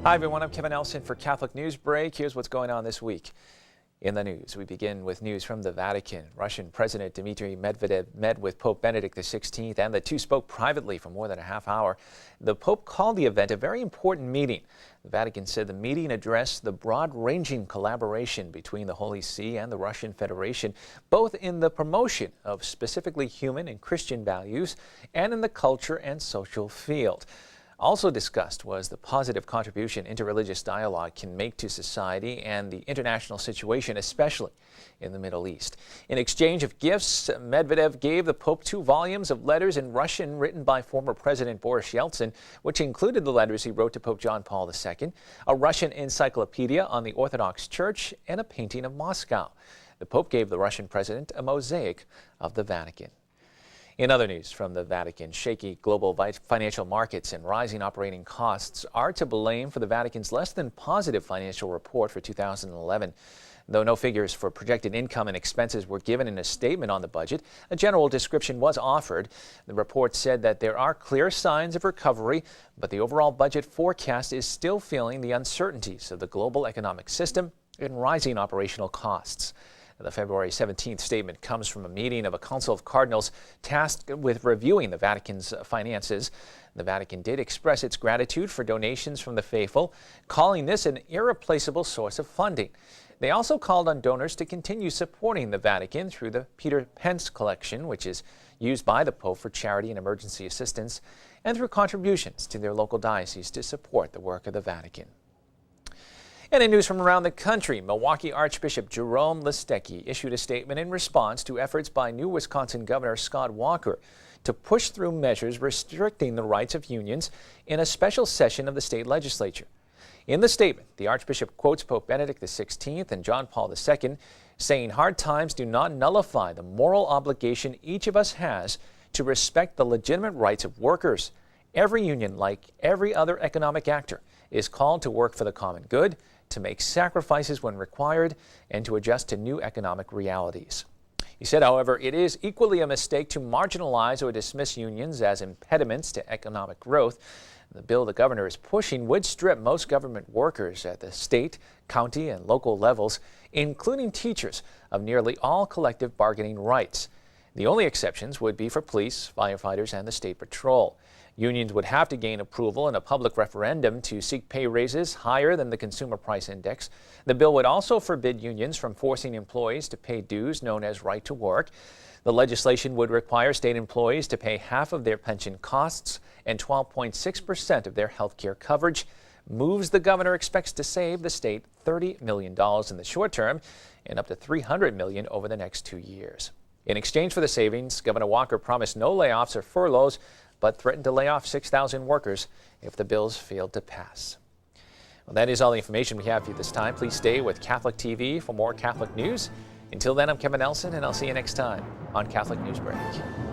Hi everyone, I'm Kevin Nelson for Catholic NewsBreak. Here's what's going on this week. In the news, we begin with news from the Vatican. Russian President Dmitry Medvedev met with Pope Benedict XVI, and the two spoke privately for more than a half hour. The Pope called the event a very important meeting. The Vatican said the meeting addressed the broad-ranging collaboration between the Holy See and the Russian Federation, both in the promotion of specifically human and Christian values and in the culture and social field. Also discussed was the positive contribution interreligious dialogue can make to society and the international situation, especially in the Middle East. In exchange of gifts, Medvedev gave the Pope 2 volumes of letters in Russian written by former President Boris Yeltsin, which included the letters he wrote to Pope John Paul II, a Russian encyclopedia on the Orthodox Church, and a painting of Moscow. The Pope gave the Russian president a mosaic of the Vatican. In other news from the Vatican, shaky global financial markets and rising operating costs are to blame for the Vatican's less than positive financial report for 2011. Though no figures for projected income and expenses were given in a statement on the budget, a general description was offered. The report said that there are clear signs of recovery, but the overall budget forecast is still feeling the uncertainties of the global economic system and rising operational costs. The February 17th statement comes from a meeting of a council of cardinals tasked with reviewing the Vatican's finances. The Vatican did express its gratitude for donations from the faithful, calling this an irreplaceable source of funding. They also called on donors to continue supporting the Vatican through the Peter Pence collection, which is used by the Pope for charity and emergency assistance, and through contributions to their local diocese to support the work of the Vatican. And in news from around the country, Milwaukee Archbishop Jerome Listecki issued a statement in response to efforts by new Wisconsin Governor Scott Walker to push through measures restricting the rights of unions in a special session of the state legislature. In the statement, the Archbishop quotes Pope Benedict XVI and John Paul II, saying hard times do not nullify the moral obligation each of us has to respect the legitimate rights of workers. Every union, like every other economic actor, is called to work for the common good, to make sacrifices when required, and to adjust to new economic realities. He said, however, it is equally a mistake to marginalize or dismiss unions as impediments to economic growth. The bill the governor is pushing would strip most government workers at the state, county, and local levels, including teachers, of nearly all collective bargaining rights. The only exceptions would be for police, firefighters, and the state patrol. Unions would have to gain approval in a public referendum to seek pay raises higher than the Consumer Price Index. The bill would also forbid unions from forcing employees to pay dues known as right to work. The legislation would require state employees to pay half of their pension costs and 12.6% of their health care coverage. Moves the governor expects to save the state $30 million in the short term and up to $300 million over the next 2 years. In exchange for the savings, Governor Walker promised no layoffs or furloughs, but threatened to lay off 6,000 workers if the bills failed to pass. Well, that is all the information we have for you this time. Please stay with Catholic TV for more Catholic news. Until then, I'm Kevin Nelson, and I'll see you next time on Catholic NewsBreak.